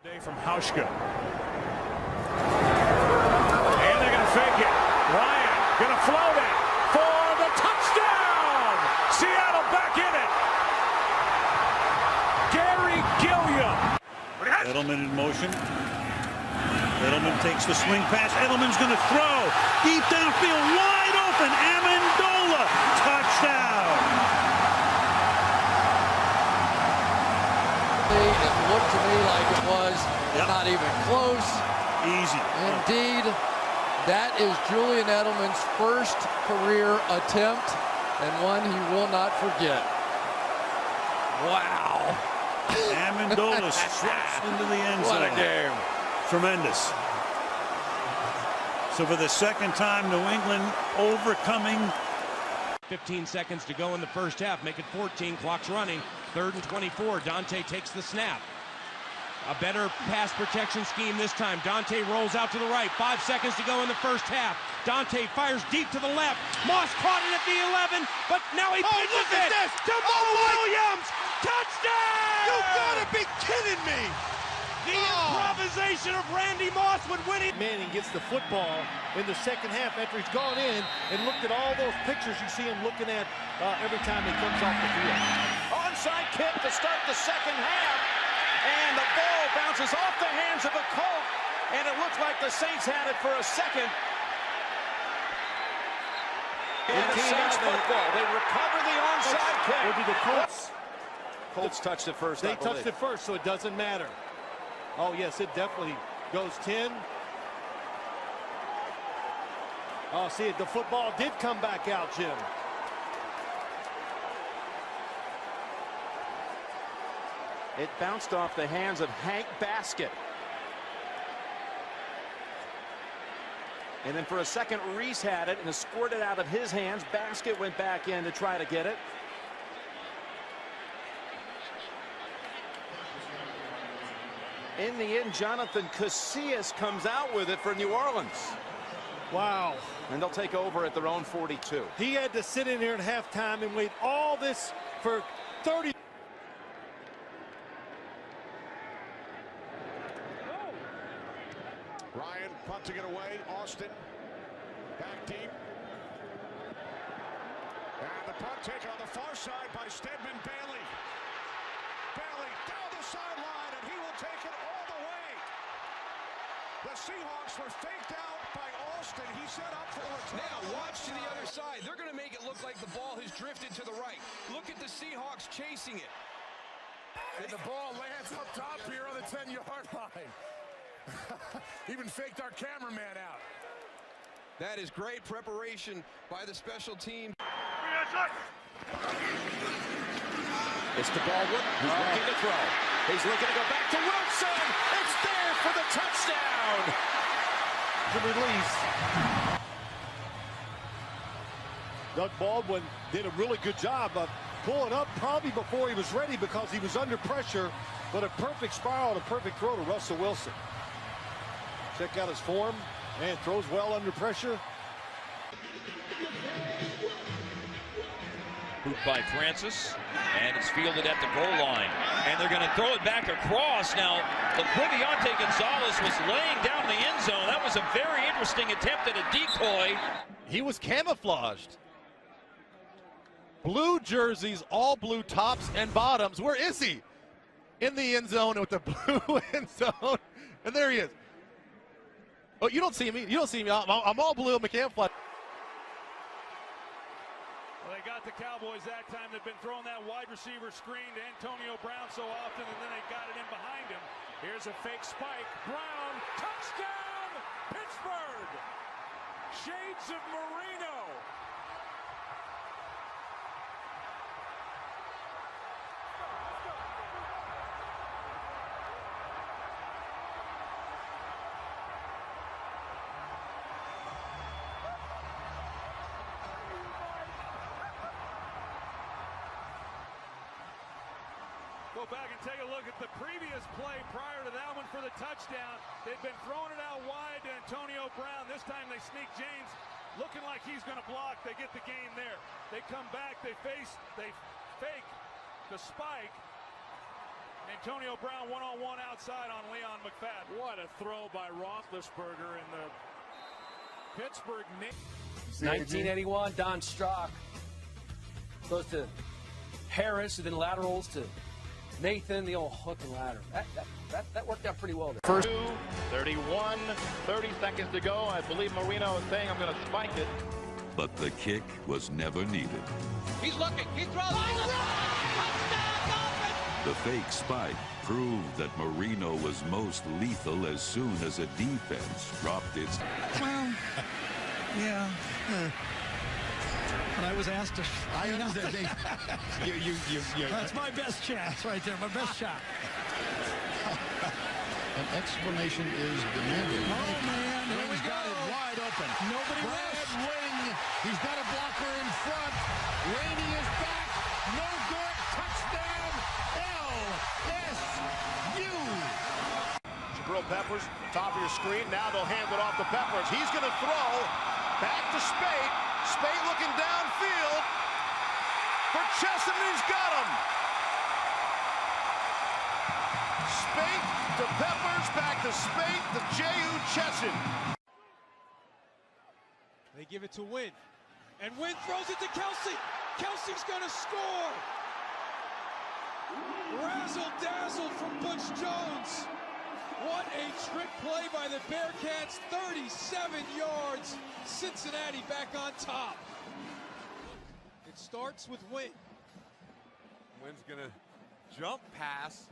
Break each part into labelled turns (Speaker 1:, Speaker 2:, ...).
Speaker 1: Today from Hauschka. And they're going to fake it. Ryan going to float it for the touchdown. Seattle back in it. Gary Gilliam.
Speaker 2: Edelman in motion. Edelman takes the swing pass. Edelman's going to throw. Deep downfield, wide open. Amendola. Touchdown.
Speaker 3: It looked to me like it was not even close.
Speaker 2: Easy.
Speaker 3: Indeed, that is Julian Edelman's first career attempt and one he will not forget. Wow.
Speaker 2: Amendola sweeps into the end zone.
Speaker 3: What a game.
Speaker 2: Tremendous. So for the second time, New England overcoming.
Speaker 4: 15 seconds to go in the first half. Make it 14. Clock's running. 3rd and 24. Dante takes the snap. A better pass protection scheme this time. Dante rolls out to the right. 5 seconds to go in the first half. Dante fires deep to the left. Moss caught it at the 11, but now he pitches it to Mo Williams. Touchdown!
Speaker 5: You gotta be kidding me!
Speaker 4: The improvisation of Randy Moss would win it.
Speaker 5: Manning gets the football in the second half after he's gone in and looked at all those pictures you see him looking at every time he comes off the field.
Speaker 6: Onside kick to start the second half, and the ball bounces off the hands of a Colt, and it looks like the Saints had it for a second. And the Saints football, they recover the onside kick.
Speaker 5: Or did the Colts?
Speaker 6: Colts touched it first,
Speaker 5: They touched it first, so it doesn't matter. Oh, yes, it definitely goes 10. Oh, see, the football did come back out, Jim.
Speaker 6: It bounced off the hands of Hank Baskett. And then for a second, Reese had it and squirted it out of his hands. Baskett went back in to try to get it. In the end, Jonathan Casillas comes out with it for New Orleans.
Speaker 5: Wow.
Speaker 6: And they'll take over at their own 42.
Speaker 5: He had to sit in here at halftime and wait all this for 30.
Speaker 1: Ryan punting it away. Austin back deep. And the punt take on the far side by Stedman Bailey. Bailey down the sideline, and he will take it all the way. The Seahawks were faked out by Austin. He set up for a return.
Speaker 7: Now watch to the other side. They're going to make it look like the ball has drifted to the right. Look at the Seahawks chasing it.
Speaker 1: And the ball lands up top here on the 10-yard line. Even faked our cameraman out.
Speaker 7: That is great preparation by the special team.
Speaker 6: It's to Baldwin, who's looking to throw. He's looking to go back to Wilson. It's there for the touchdown.
Speaker 5: The release. Doug Baldwin did a really good job of pulling up probably before he was ready because he was under pressure, but a perfect spiral and a perfect throw to Russell Wilson. Check out his form and throws well under pressure.
Speaker 8: Hooped by Francis, and it's fielded at the goal line. And they're going to throw it back across. Now, Laquiviante Gonzalez was laying down the end zone. That was a very interesting attempt at a decoy.
Speaker 9: He was camouflaged. Blue jerseys, all blue tops and bottoms. Where is he? In the end zone with the blue end zone. And there he is. Oh, you don't see me. You don't see me. I'm all blue. I'm a camouflage.
Speaker 1: Well, they got the Cowboys that time. They've been throwing that wide receiver screen to Antonio Brown so often, and then they got it in behind him. Here's a fake spike. Brown, touchdown, Pittsburgh. Shades of Marino. Go back and take a look at the previous play prior to that one for the touchdown. They've been throwing it out wide to Antonio Brown. This time they sneak James looking like he's going to block. They get the gain there. They come back, they fake the spike. And Antonio Brown one-on-one outside on Leon McFadden. What a throw by Roethlisberger in the Pittsburgh.
Speaker 10: 1981, Don Strock goes to Harris, and then laterals to Nathan, the old hook and ladder. That worked out pretty well there.
Speaker 6: First 31, 30 seconds to go. I believe Marino is saying I'm going to spike it.
Speaker 11: But the kick was never needed.
Speaker 7: He's looking. He throws.
Speaker 11: The fake spike proved that Marino was most lethal as soon as a defense dropped its...
Speaker 12: Well, yeah. When I was asked to... I understand. That's my best chance right there, my best shot.
Speaker 5: An explanation is demanded.
Speaker 12: Oh, man, here we go.
Speaker 5: Got it wide open.
Speaker 12: Nobody
Speaker 5: Brad Wing, he's got a blocker in front. Rainey is back. No good. Touchdown, LSU. Jabril Peppers, top of your screen. Now they'll hand it off to Peppers. He's going to throw back to Spate. Spate looking downfield for Chesson, and he's got him. Spate to Peppers, back to Spate to J.U. Chesson.
Speaker 1: They give it to Wynn, and Wynn throws it to Kelsey. Kelsey's going to score. Razzle-dazzle from Butch Jones. What a trick play by the Bearcats. 37 yards. Cincinnati back on top. It starts with Wynn.
Speaker 9: Wynn's going to jump pass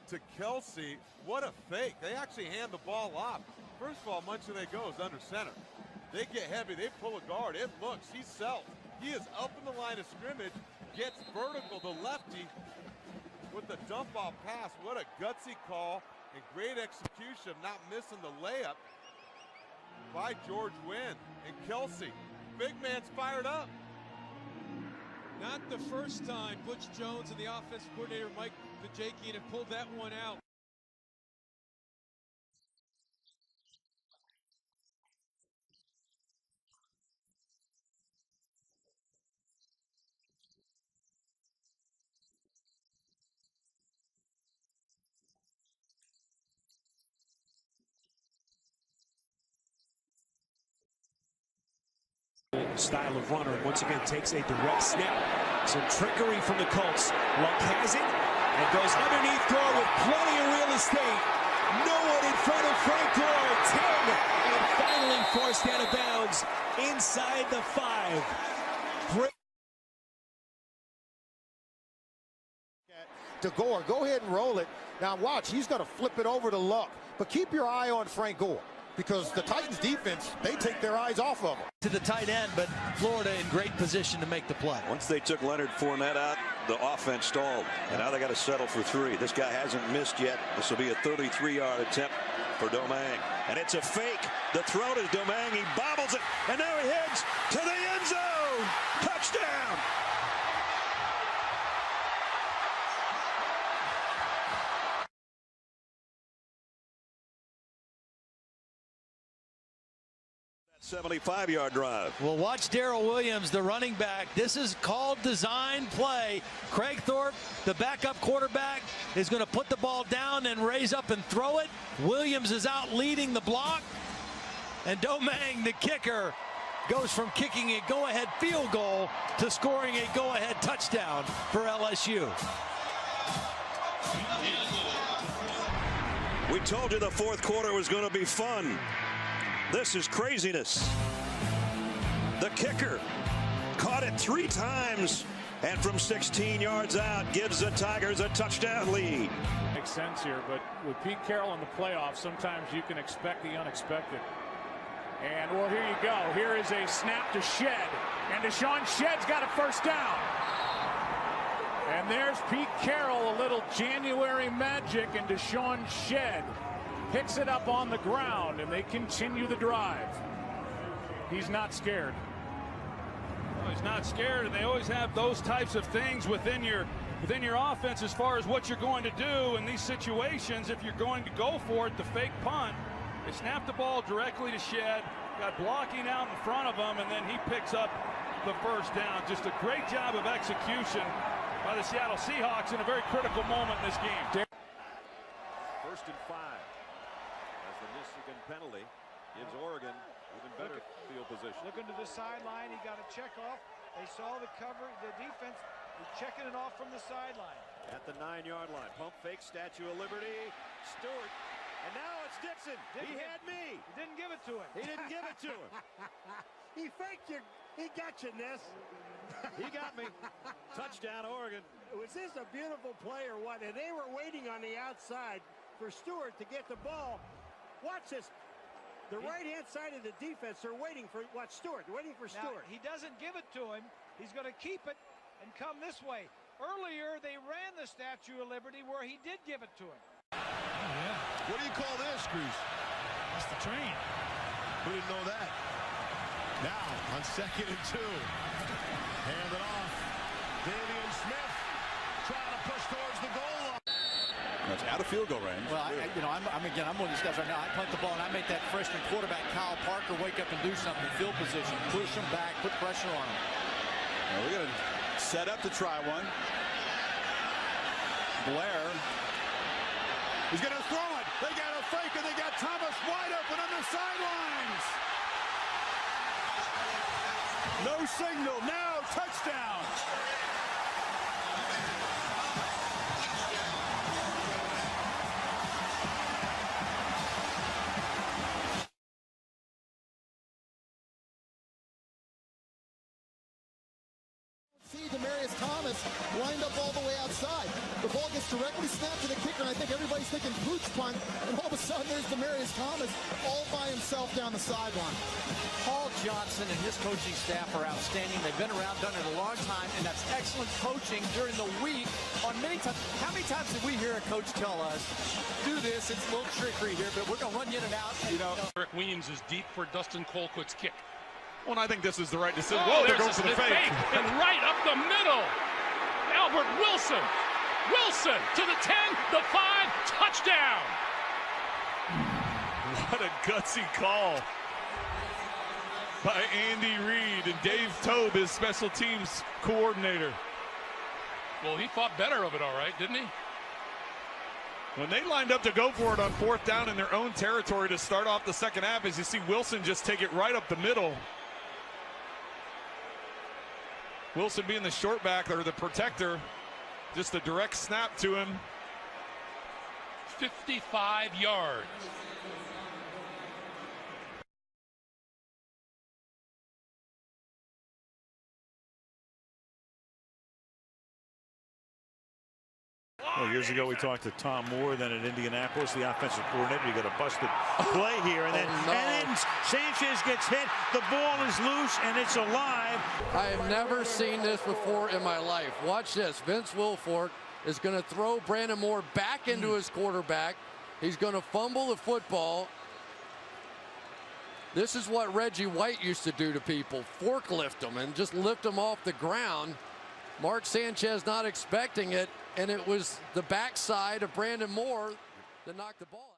Speaker 9: to Kelsey. What a fake. They actually hand the ball off. First of all, Munchaunet goes under center. They get heavy. They pull a guard. It looks. He's self. He is up in the line of scrimmage. Gets vertical. The lefty with the dump-off pass. What a gutsy call and great execution. Not missing the layup by George Wynn. And Kelsey. Big man's fired up.
Speaker 1: Not the first time Butch Jones and the offensive coordinator Mike Vajakian have pulled that one out.
Speaker 13: Style of runner, once again takes a direct snap. Some trickery from the Colts. Luck has it and goes underneath Gore with plenty of real estate. No one in front of Frank Gore. 10 and finally forced out of bounds inside the 5. Great.
Speaker 5: To Gore, go ahead and roll it. Now watch, he's going to flip it over to Luck. But keep your eye on Frank Gore, because the Titans defense, they take their eyes off of him.
Speaker 12: To the tight end, but Florida in great position to make the play.
Speaker 2: Once they took Leonard Fournette out, the offense stalled, and now they got to settle for 3. This guy hasn't missed yet. This will be a 33-yard attempt for Domingue, and it's a fake. The throw to Domingue, he bobbles it, and now he heads to the end zone. Touchdown! That 75-yard drive.
Speaker 12: Well, watch Darrell Williams, the running back. This is called design play. Craig Thorpe, the backup quarterback, is going to put the ball down and raise up and throw it. Williams is out leading the block. And Domingue, the kicker, goes from kicking a go-ahead field goal to scoring a go-ahead touchdown for LSU.
Speaker 2: We told you the fourth quarter was going to be fun. This is craziness. The kicker caught it 3 times, and from 16 yards out gives the Tigers a touchdown lead.
Speaker 1: Makes sense here, but with Pete Carroll in the playoffs, sometimes you can expect the unexpected. And well, here you go. Here is a snap to Shed, and Deshaun Shedd's got a first down. And there's Pete Carroll, a little January magic, and Deshaun Shed picks it up on the ground, and they continue the drive. He's not scared. Well, he's not scared, and they always have those types of things within your offense as far as what you're going to do in these situations. If you're going to go for it, the fake punt, they snap the ball directly to Shed, got blocking out in front of him, and then he picks up the first down. Just a great job of execution by the Seattle Seahawks in a very critical moment in this game.
Speaker 14: 1st and 5 as the Michigan penalty gives Oregon even better field position.
Speaker 15: Looking to the sideline, he got a check off. They saw the cover, the defense checking it off from the sideline.
Speaker 14: At the 9-yard line, pump fake, Statue of Liberty, Stewart, and now it's Dixon. He had me.
Speaker 15: He didn't give it to him.
Speaker 14: He didn't give it to him.
Speaker 5: He faked you. He got you, Ness.
Speaker 14: He got me. Touchdown, Oregon.
Speaker 5: Was this a beautiful play or what? And they were waiting on the outside for Stewart to get the ball. Watch this. The right-hand side of the defense, they're waiting for Stewart. They're waiting for Stewart.
Speaker 15: Now, he doesn't give it to him. He's going to keep it and come this way. Earlier, they ran the Statue of Liberty where he did give it to him.
Speaker 5: Oh, yeah. What do you call this, Cruz?
Speaker 15: That's the train.
Speaker 5: Who didn't know that? Now, on 2nd and 2. Hand it off. Davian Smith trying to push towards the goal line.
Speaker 6: That's out of field goal range. Well, I'm one of these guys right now. I punt the ball and I make that freshman quarterback Kyle Parker wake up and do something in field position, push him back, put pressure on him.
Speaker 14: Well, we're going to set up to try one. Blair.
Speaker 5: He's going to throw it. They got a fake and they got Thomas wide open on the sidelines. No signal. Now touchdown.
Speaker 16: Demaryius Thomas lined up all the way outside. The ball gets directly snapped to the kicker, and I think everybody's thinking pooch punt, and all of a sudden there's Demaryius Thomas all by himself down the sideline.
Speaker 6: Paul Johnson and his coaching staff are outstanding. They've been around, done it a long time, and that's excellent coaching during the week. On many times, how many times did we hear a coach tell us, do this, it's a little trickery here, but we're going to run you in and out. And,
Speaker 17: Rick Williams is deep for Dustin Colquitt's kick.
Speaker 9: Well, I think this is the right decision.
Speaker 17: Oh,
Speaker 9: Whoa, they're going for the fake.
Speaker 17: And right up the middle. Albert Wilson. Wilson to the 10, the 5, touchdown.
Speaker 1: What a gutsy call by Andy Reid and Dave Tobe, his special teams coordinator.
Speaker 17: Well, he thought better of it, all right, didn't he?
Speaker 1: When they lined up to go for it on 4th down in their own territory to start off the second half, as you see Wilson just take it right up the middle. Wilson being the short back or the protector, just a direct snap to him.
Speaker 17: 55 yards.
Speaker 18: Well, years ago, we talked to Tom Moore, then at Indianapolis, the offensive coordinator. You got a busted play here, and then Sanchez gets hit. The ball is loose, and it's alive.
Speaker 3: I have never seen this before in my life. Watch this. Vince Wilfork is going to throw Brandon Moore back into his quarterback. He's going to fumble the football. This is what Reggie White used to do to people, forklift them and just lift them off the ground. Mark Sanchez not expecting it, and it was the backside of Brandon Moore that knocked the ball out.